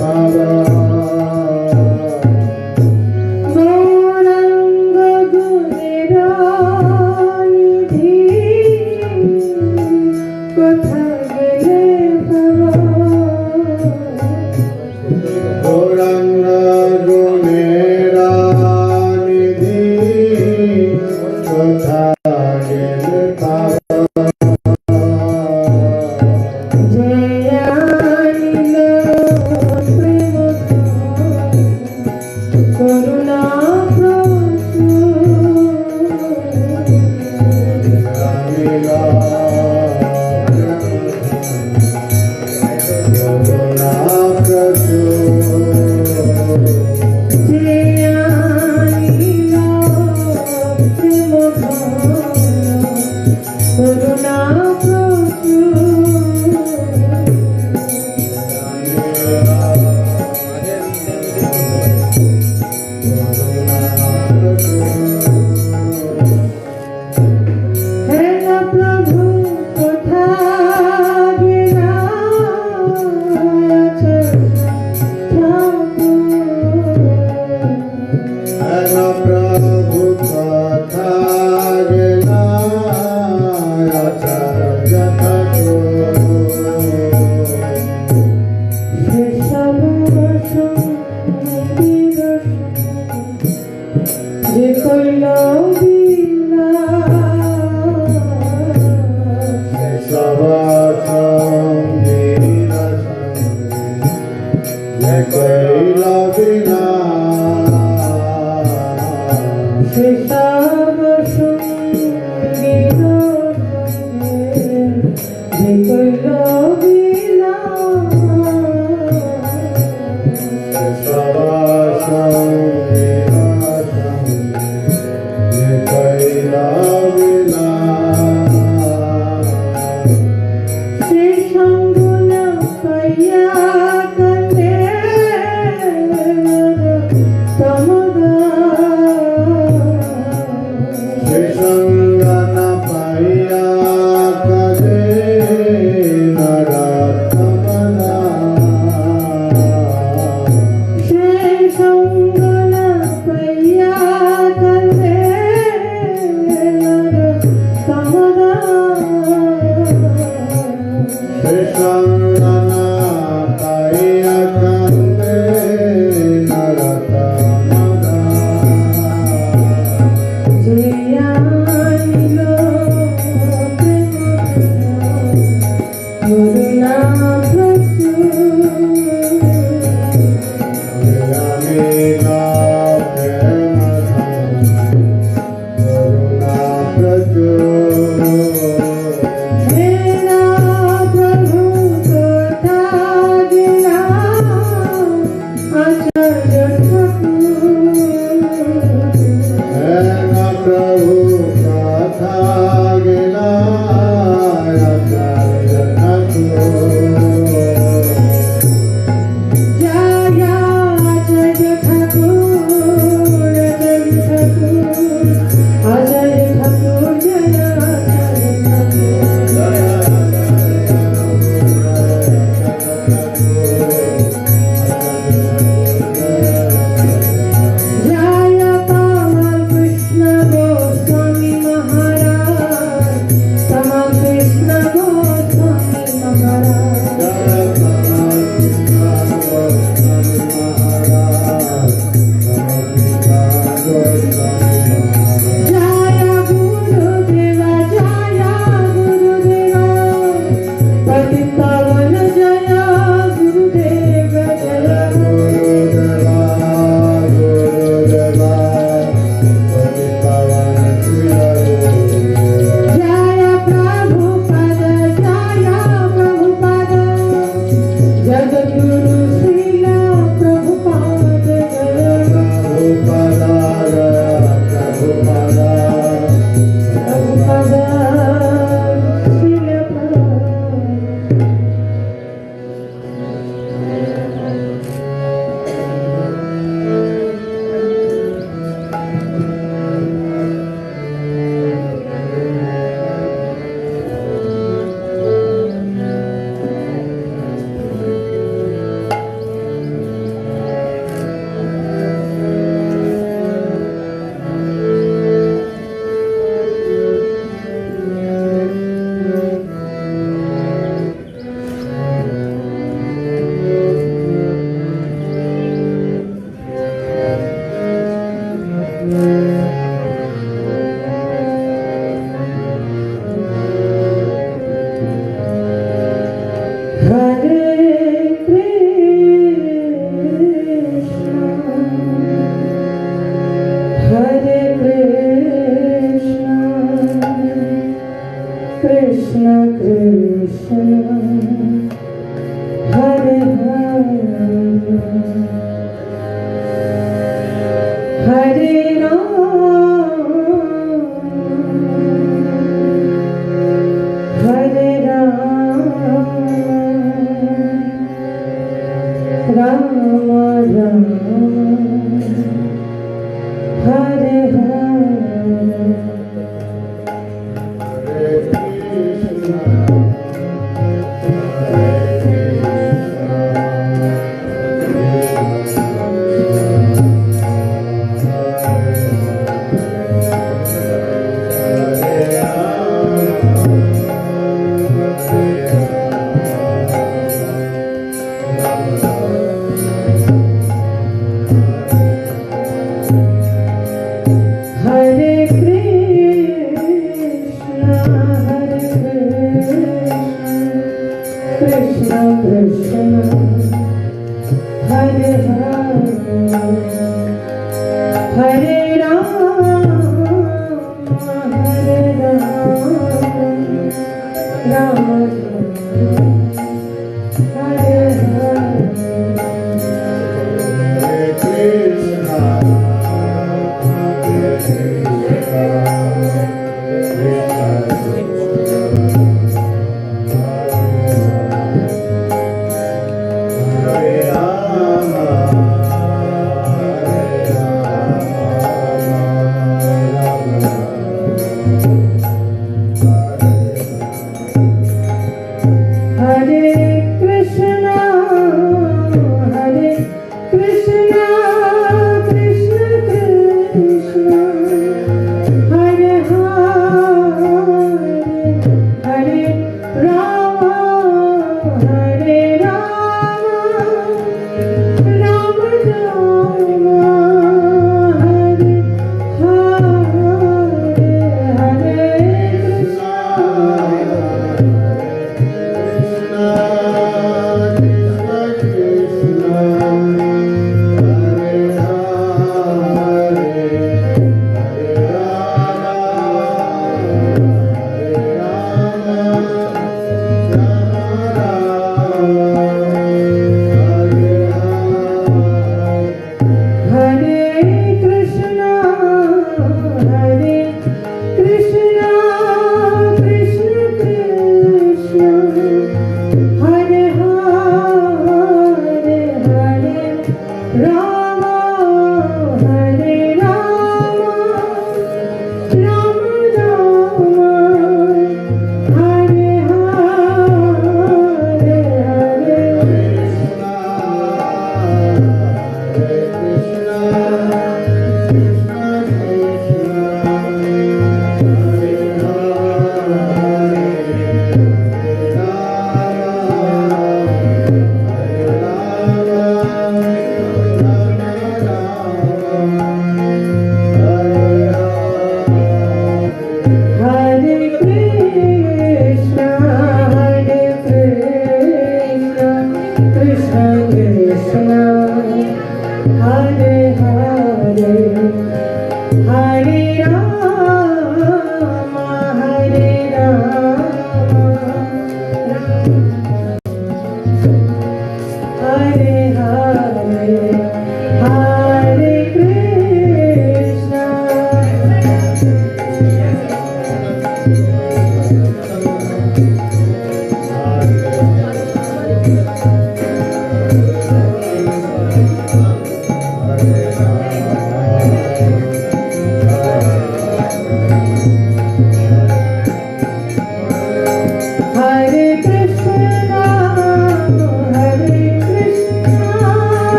Baba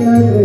Hare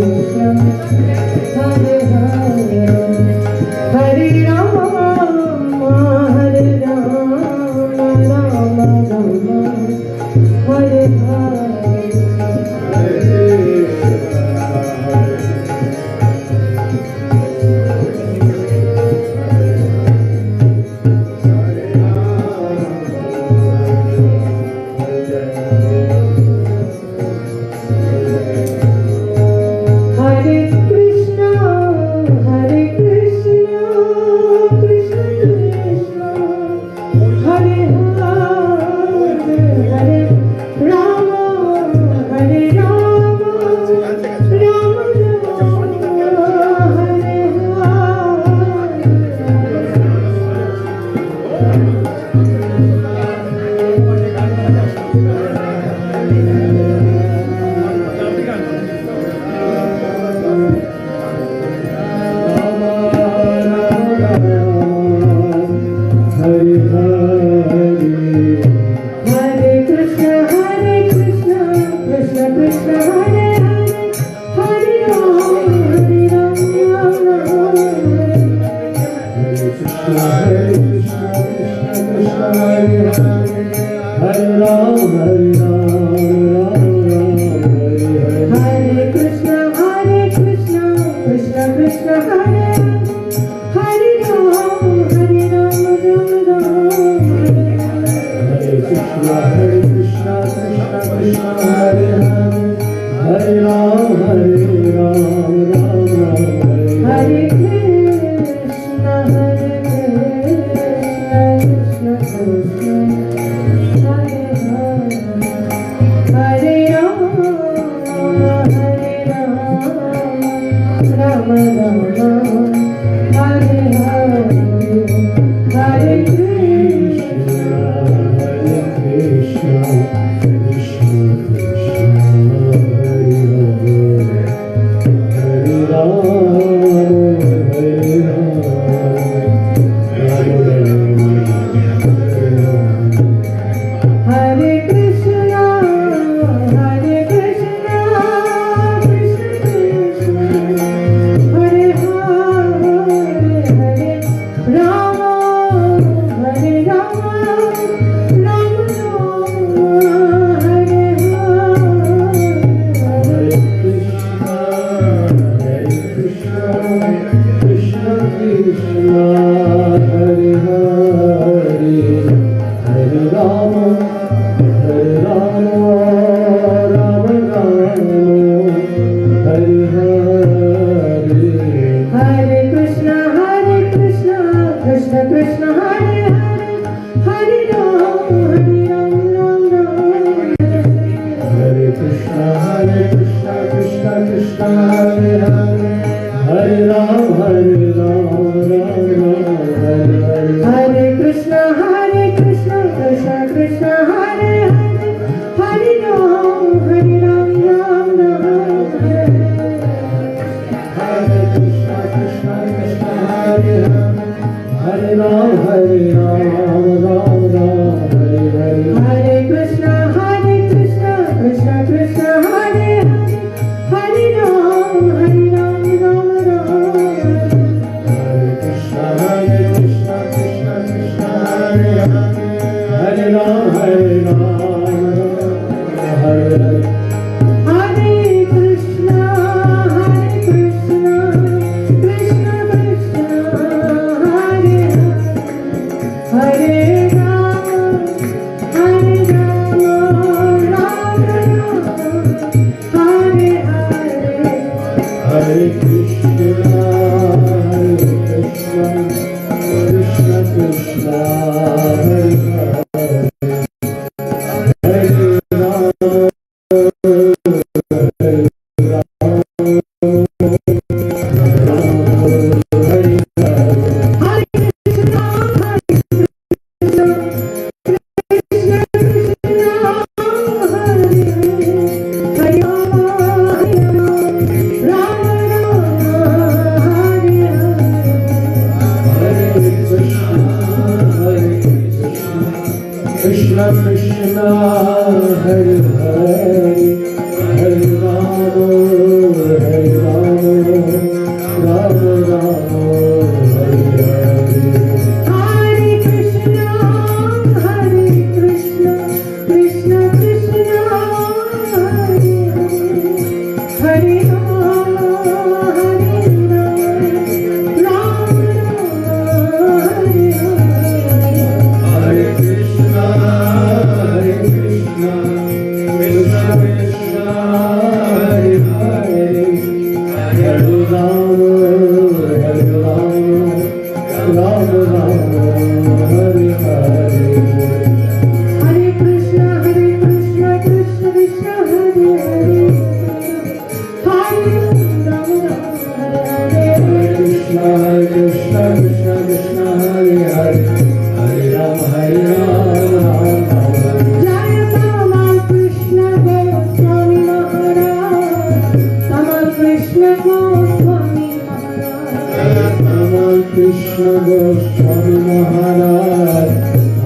Krishna Goswami Maharaj,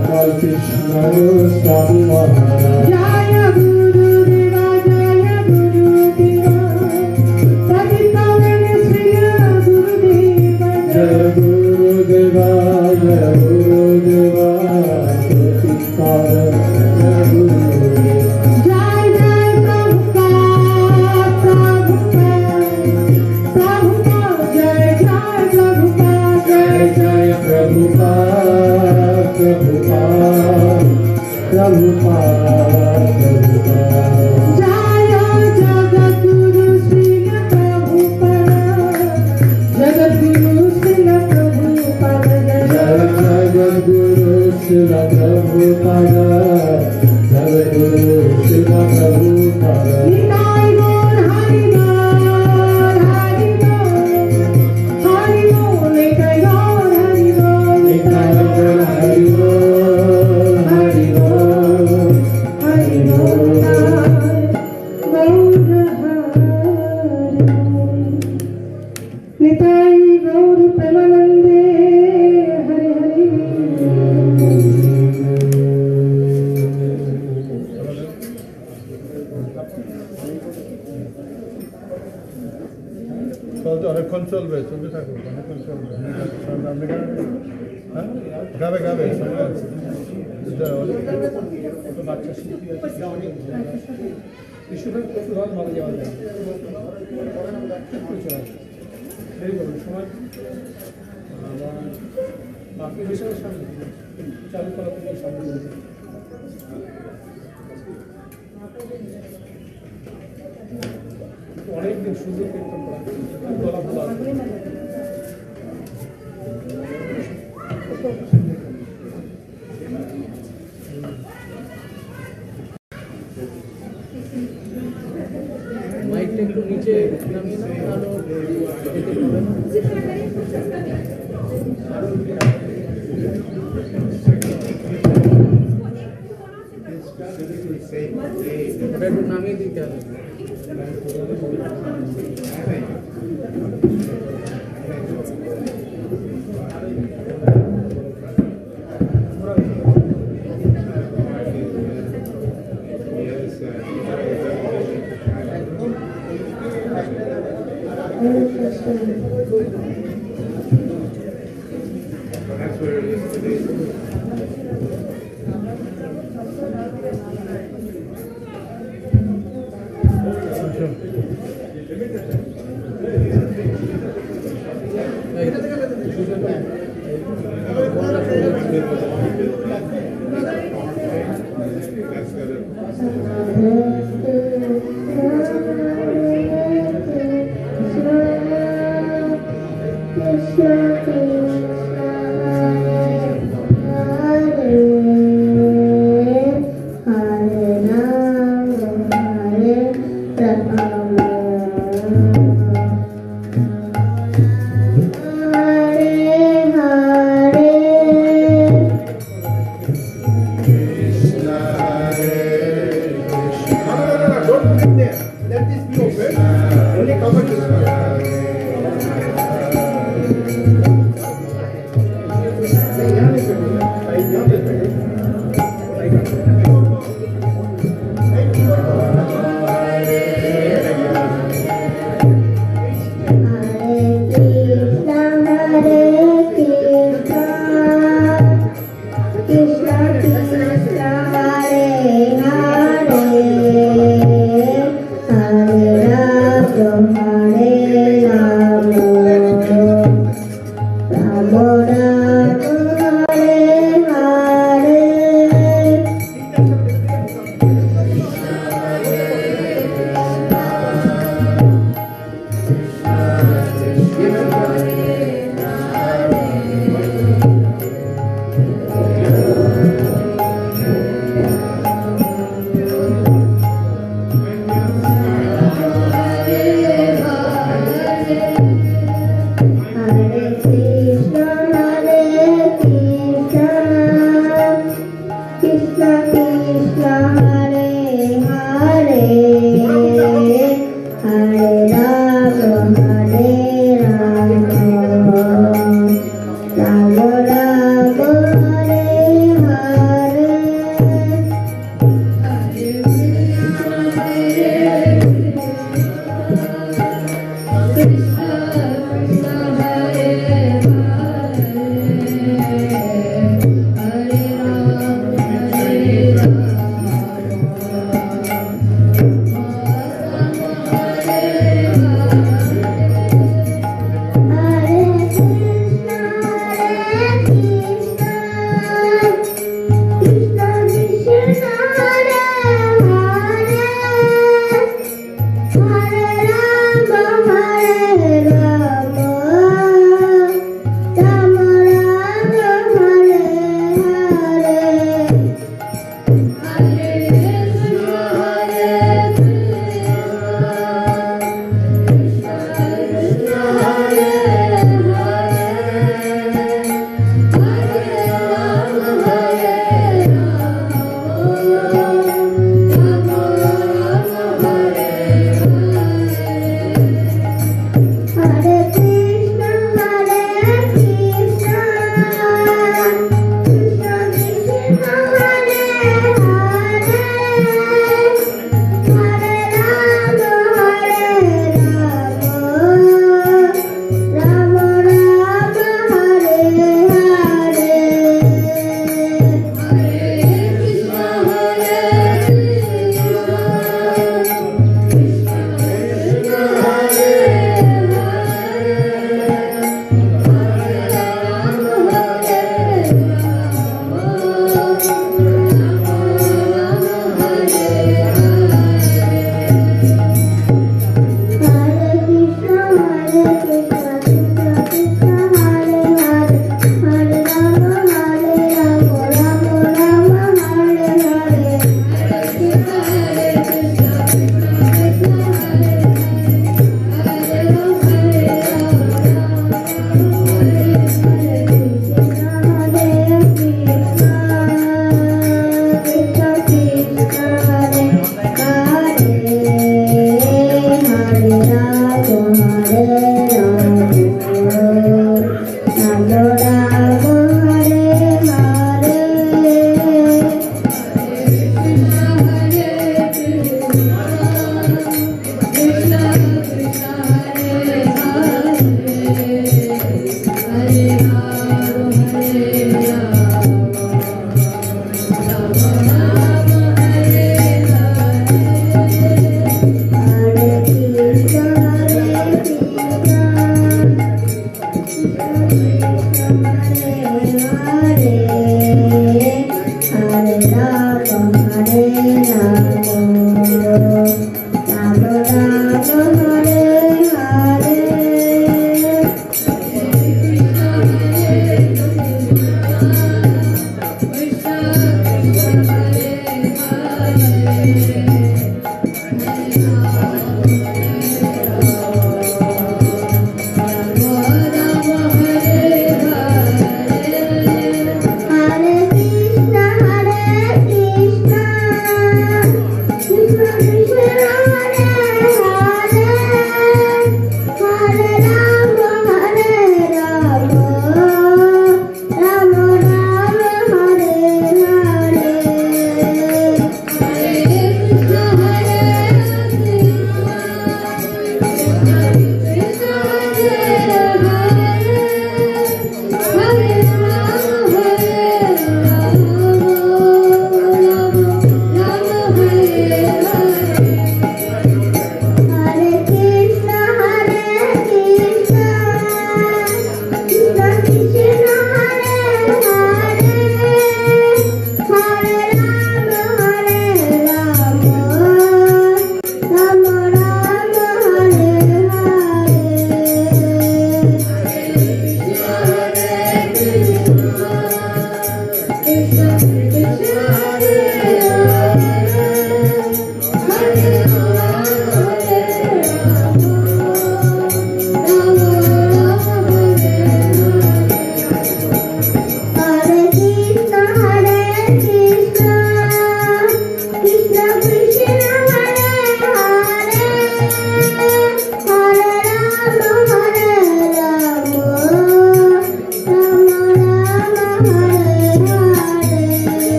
Tamal Krishna Goswami Maharaj. Jaya Guru Deva, Jaya Guru Deva, Paditavana Shriya Guru Deva, Jaya Guru Deva, Jaya Guru Deva, Paditavana Guru Deva. Jai Jai Prabhupada, Prabhupada, Prabhupada, Jai Jai Prabhupada, Jai Jai Prabhupada, Prabhupada, Prabhupada, Prabhupada. Jaya Jagadguru Srila Prabhupada, Jagadguru Srila Prabhupada, Jaya Jagadguru Srila Prabhupada, Jagadguru Srila Prabhupada. Nitai Gaur Hari Bol, Hari Bol, Hari Bol, Nitai Gaur Hari Bol, Nitai Gaur Hari Bol, Hari Bol, Hari Bol, Gaur Hari Bol. Nitai Gaur Premanande, Hari Hari. চলছে অনেকক্ষণ চলবে চলতে থাকুক অনেকক্ষণ চলবে আপনি হ্যাঁ গাবে গাবে বাচ্চা শিল্পী আছে বিশ্বভাগ প্রচুর হয় ভালো যাওয়া যায় সময় বাকি বিষয়ের সামনে চালু করা থেকে সামনে অনেকদিন সুযোগ কীর্তন করা গলা ভালো মাইকটা একটু নিচে নামিয়ে না একটু নামিয়ে দিতে হবে That's where it is today.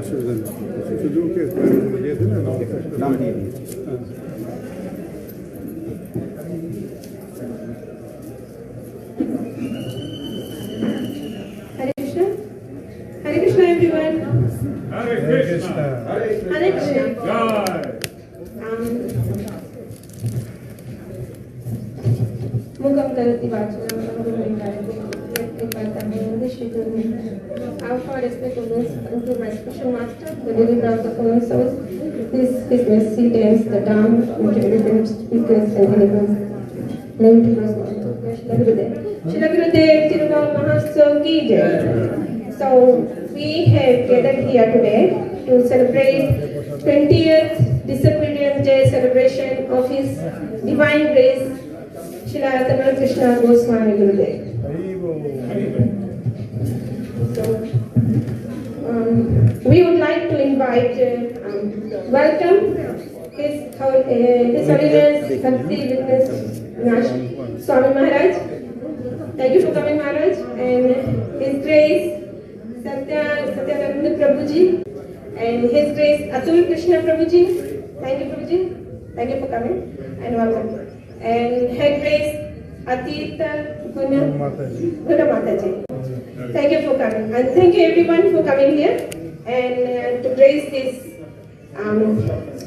शुरू के ये थे ना नाम दिए Hare Krishna. Hare Krishna, everyone. Hare Krishna. Hare Krishna. Mukam karati vachanam samgurumim karati yatkipatam nishiturim. Our for respectfulness unto my special master, the deliverer of the common souls, this business settings the term into different speakers and eloquence. Name to Krishna Gurudev. Shila Gurudev Tirunal Mahotsav ki jai. So we have gathered here today to celebrate 20th Disappearance Day celebration of His Divine Grace, Srila Tamal Krishna Goswami Gurudev. So we would like to invite, welcome His Holiness Bhakti Witness Swami Maharaj. Thank you for coming, Maharaj, and His Grace Satyananda Prabhuji, and His Grace Tamal Krishna Prabhuji. Thank you, Prabhuji. Thank you for coming and welcome. And Her Grace Atita Guna Mataji. Thank you for coming, and thank you everyone for coming here and to grace this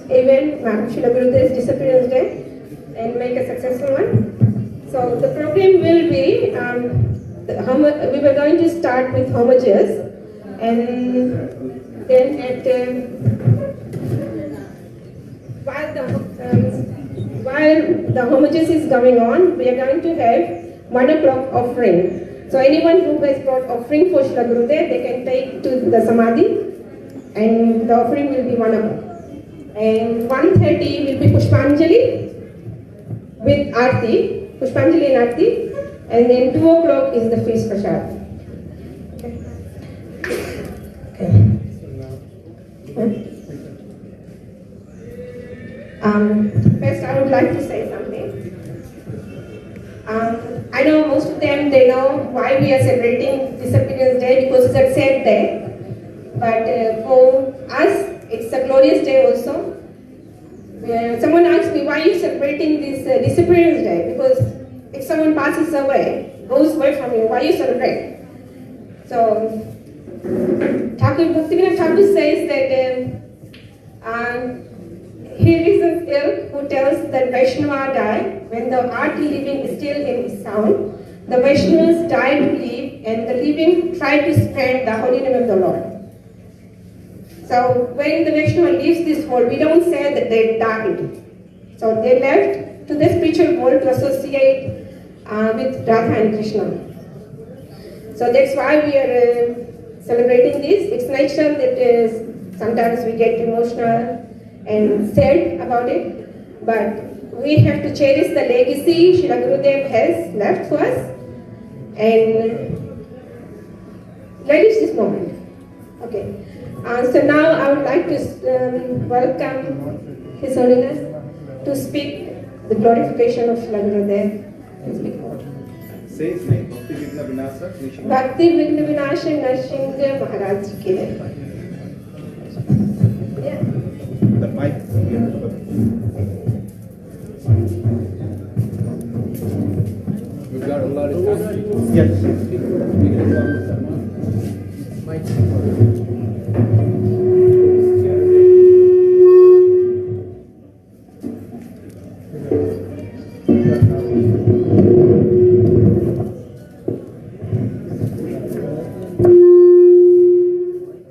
event, Srila Gurudev's Disappearance Day, and make a successful one. So the program will be, we were going to start with homages, and then at while the homages is going on, we are going to have 1 o'clock offering. So anyone who has brought offering for Srila Gurudev, they can take to the Samadhi, and the offering will be 1 o'clock. And 1:30 will be Pushpanjali with Aarti, Pushpanjali and Aarti, and then 2 o'clock is the feast prasad. First, I would like to say something. I know most of them, they know why we are celebrating Disappearance Day, because it's a sad day. But for us, it's a glorious day also. Someone asked me, why are you celebrating this Disappearance Day? Because if someone passes away, goes away from you, why you celebrate? So, Bhaktivinoda Thakur says that he reasons ill who tells that Vaishnava died when the art living is still in his sound. The Vaishnavas died to live, and the living tried to spread the holy name of the Lord. So when the Vaishnava leaves this world, we don't say that they died. So they left to the spiritual world to associate with Radha and Krishna. So that's why we are celebrating this. It's natural that sometimes we get emotional and sad about it, but we have to cherish the legacy Srila Gurudev has left for us and relish this moment. Okay. So now I would like to welcome His Holiness to speak the glorification of Srila Gurudev. Say his name, Bhakti Vigna Vinasa. Bhakti Vigna Vinasa Narsingha Maharaj ki jai. Yeah. The mic. We've got a lot of time. Yes.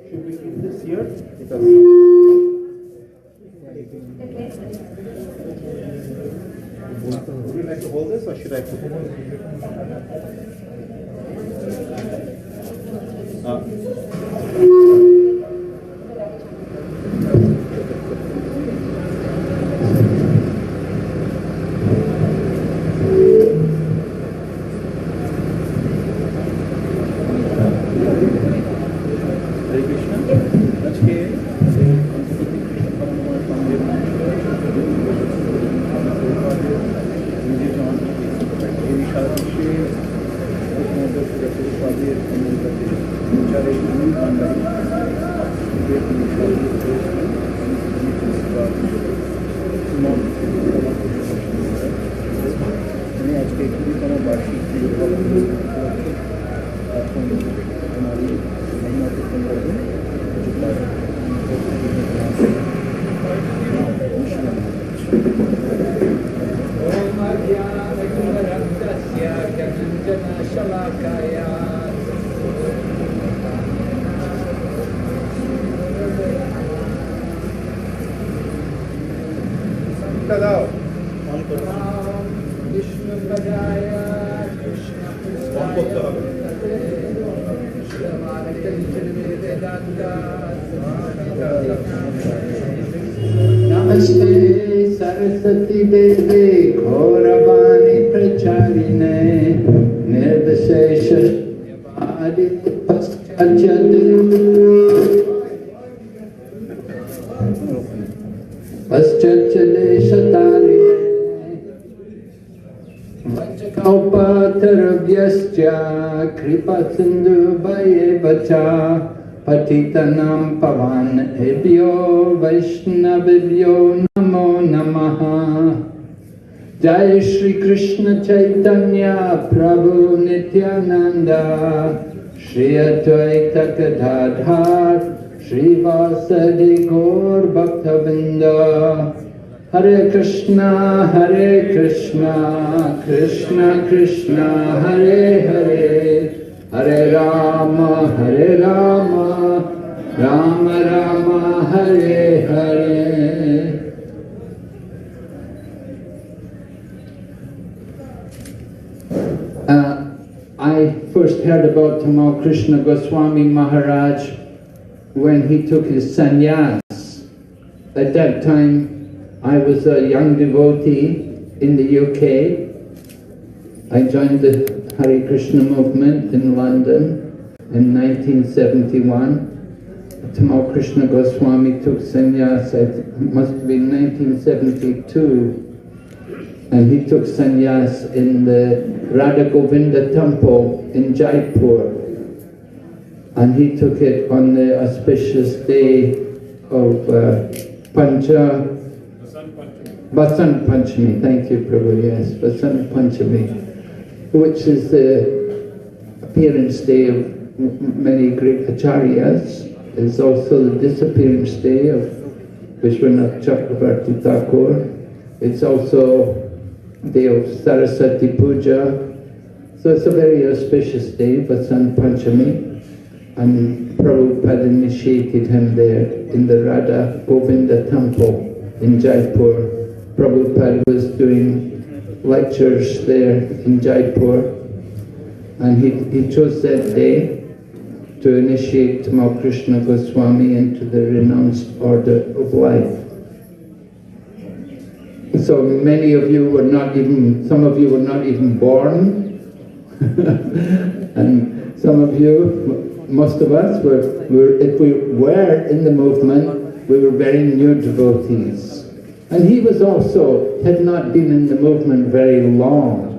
Should we keep this here? Because would you like to hold this, or should I put it? Hare Krishna. আজকে কুড়িতম বার্ষিকী এখন हमारी महिमाके संदर्भে দাও on করো on করতে হবে नमस्ते सरस्वती देवे गौरवाणी प्रचारिणे निर्विशेष पश्चाच्चदेशतालिने वंशकौपतरव्यश्च कृपासिन्धुभयेव च पतितानां पावनेभ्यो वैष्णवेभ्यो नमो नमः। जय श्री कृष्ण चैतन्य प्रभु नित्यानंद श्री अद्वैत गदाधर श्रीवासदि गौर भक्तवृंद। हरे Krishna Krishna Krishna Hare Hare Hare Ram Ram Ram Hare Hare. I first heard about Tamal Krishna Goswami Maharaj when he took his sannyas. At that time, I was a young devotee in the UK. I joined the Hare Krishna movement in London in 1971. Tamal Krishna Goswami took sannyas, it must have been 1972. And he took sannyas in the Radha Govinda temple in Jaipur. And he took it on the auspicious day of Vasant Panchami, thank you Prabhu, yes, Vasant Panchami, which is the appearance day of many great acharyas. It's also the disappearance day of Vishwanath Chakravarti Thakur. It's also day of Saraswati Puja. So it's a very auspicious day, Vasant Panchami. And Prabhupada initiated him there in the Radha Govinda temple in Jaipur. Prabhupada was doing lectures there in Jaipur, and he chose that day to initiate Tamal Krishna Goswami into the renounced order of life. So many of you were not even, some of you were not even born, and some of you, most of us were, if we were in the movement, we were very new devotees. And he was also, had not been in the movement very long.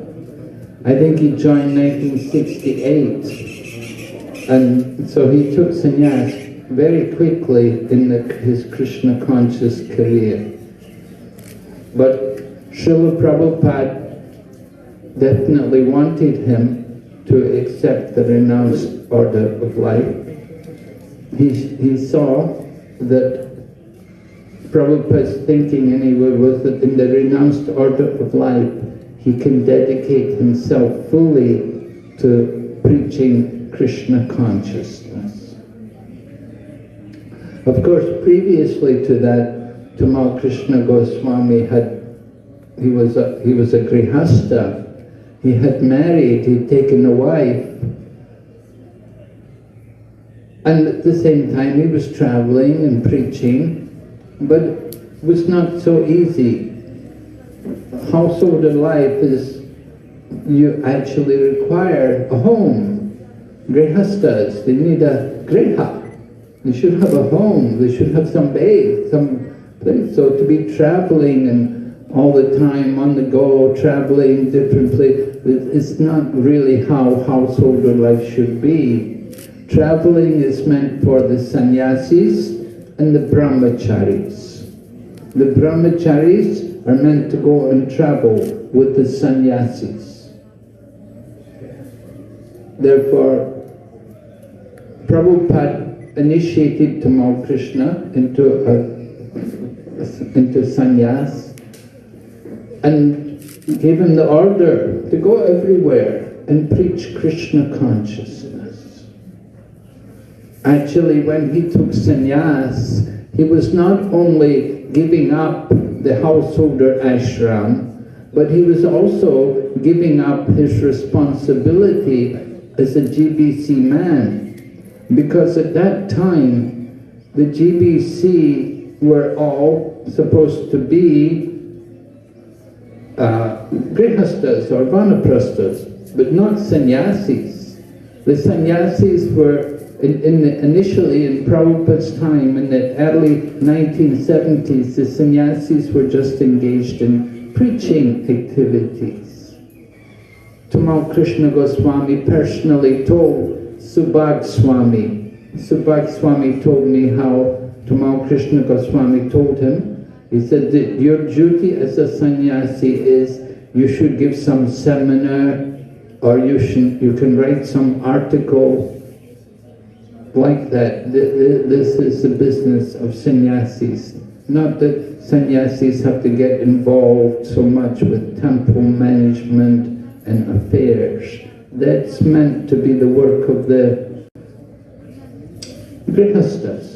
I think he joined 1968. And so he took sannyas very quickly in his Krishna conscious career. But Srila Prabhupada definitely wanted him to accept the renounced order of life. He saw that Prabhupada's thinking anyway was that in the renounced order of life, he can dedicate himself fully to preaching Krishna consciousness. Of course, previously to that, Tamal Krishna Goswami he was a grihastha. He had married, he'd taken a wife, and at the same time he was traveling and preaching, but it was not so easy. Householder life is, you actually require a home. Grihasthas, they need a griha. They should have a home, they should have some base, some place. So to be traveling and all the time on the go, traveling different places, it's not really how householder life should be. traveling is meant for the sannyasis and the brahmacharis. The brahmacharis are meant to go and travel with the sannyasis. Therefore, Prabhupada initiated Tamal Krishna into sannyas and gave him the order to go everywhere and preach Krishna consciousness. Actually, when he took sannyas, he was not only giving up the householder ashram, but he was also giving up his responsibility as a GBC man. Because at that time, the GBC were all supposed to be grihastas or vanaprasthas, but not sannyasis. The sannyasis were initially in Prabhupada's time, in the early 1970s, the sannyasis were just engaged in preaching activities. Tamal Krishna Goswami personally told Subhag Swami. Subhag Swami told me how Tamal Krishna Goswami told him. He said that your duty as a sannyasi is you should give some seminar, or you can write some article like that. This is the business of sannyasis. Not that sannyasis have to get involved so much with temple management and affairs. That's meant to be the work of the grihastas.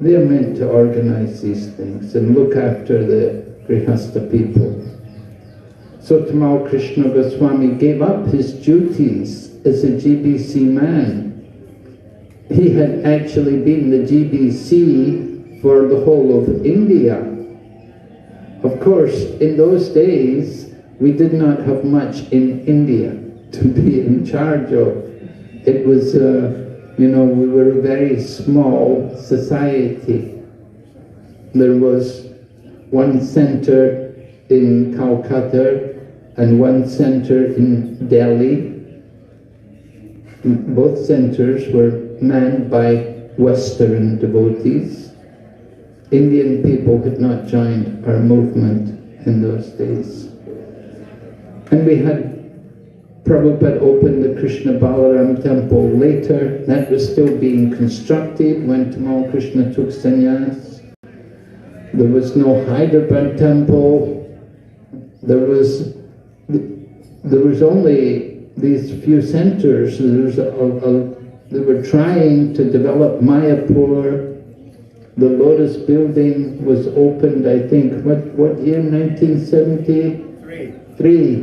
They are meant to organize these things and look after the grihasta people. So Tamal Krishna Goswami gave up his duties as a GBC man. He had actually been the GBC for the whole of India. Of course, in those days, we did not have much in India to be in charge of. It was, we were a very small society. There was one center in Calcutta and one center in Delhi. Both centers were manned by Western devotees. Indian people had not joined our movement in those days. And we had Prabhupada opened the Krishna Balaram temple later. That was still being constructed when Tamal Krishna took sannyas. There was no Hyderabad temple. There was only these few centers. They were trying to develop Mayapur. The Lotus building was opened, I think, what year? 1973.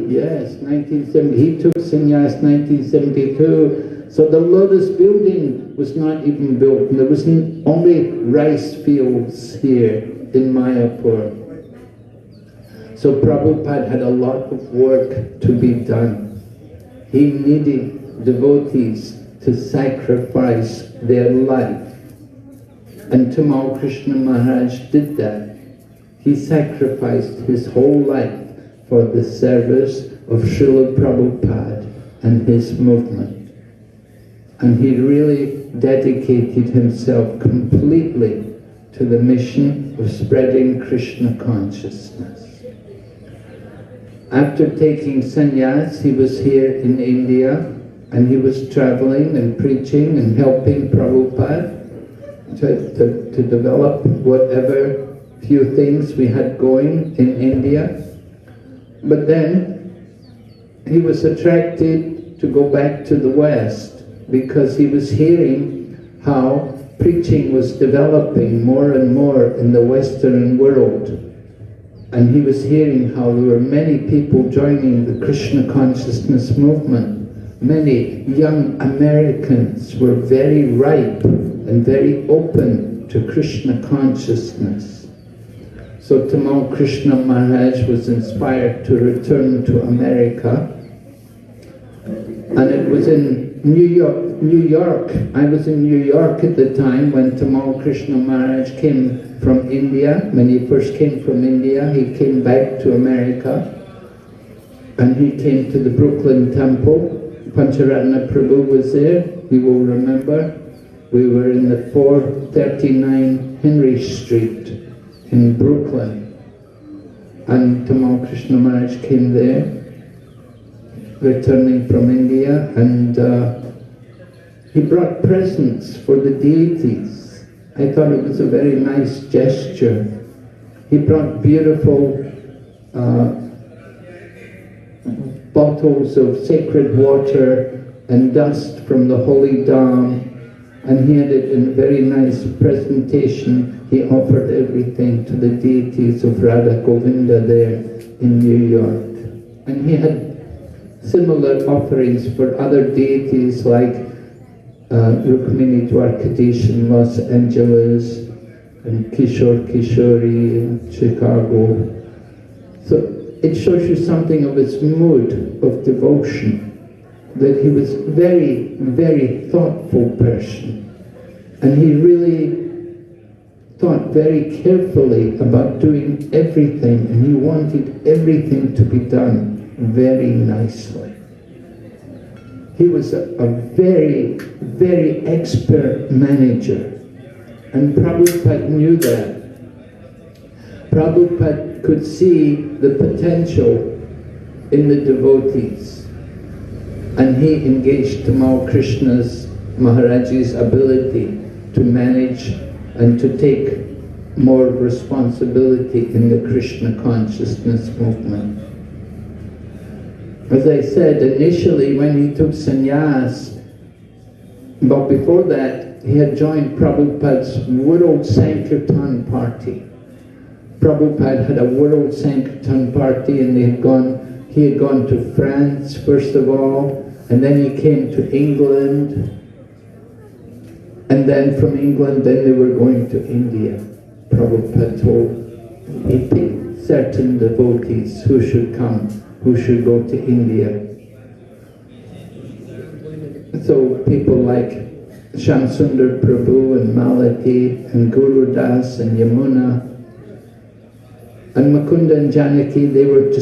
Yes, 1970. He took sannyas 1972. So the Lotus building was not even built. There was only rice fields here in Mayapur. So Prabhupada had a lot of work to be done. He needed devotees to sacrifice their life. And Tamal Krishna Maharaj did that. He sacrificed his whole life for the service of Srila Prabhupada and his movement. And he really dedicated himself completely to the mission of spreading Krishna consciousness. After taking sannyas, he was here in India, and he was traveling and preaching and helping Prabhupada to develop whatever few things we had going in India. But then he was attracted to go back to the West because he was hearing how preaching was developing more and more in the Western world. And he was hearing how there were many people joining the Krishna consciousness movement. Many young Americans were very ripe and very open to Krishna consciousness. So Tamal Krishna Maharaj was inspired to return to America. And it was in New York. I was in New York at the time when Tamal Krishna Maharaj came from India. When he first came from India, he came back to America. And he came to the Brooklyn Temple. Pancharatna Prabhu was there, you will remember. We were in the 439 Henry Street in Brooklyn, and Tamal Krishna Maharaj came there, returning from India, and he brought presents for the deities. I thought it was a very nice gesture. He brought beautiful bottles of sacred water and dust from the holy Dham, and he had it in a very nice presentation. He offered everything to the deities of Radha Govinda there in New York. And he had similar offerings for other deities like Rukmini Dwarkadesh in Los Angeles and Kishore Kishori in Chicago. So it shows you something of his mood of devotion, that he was very, very thoughtful person. And he really thought very carefully about doing everything, and he wanted everything to be done very nicely. He was a very, very expert manager, and Prabhupada knew that. Prabhupada could see the potential in the devotees, and he engaged Tamal Krishna's Maharaj's ability to manage and to take more responsibility in the Krishna consciousness movement. As I said, initially when he took sannyas, but before that he had joined Prabhupada's World Sankirtan Party. Prabhupada had a World Sankirtan Party, and he had gone to France first of all, and then he came to England, and then from England, then they were going to India. Prabhupada he picked certain devotees who should come, who should go to India. So people like Shamsundar Prabhu and Malati and Guru Das and Yamuna and Mukunda and Janaki, they were to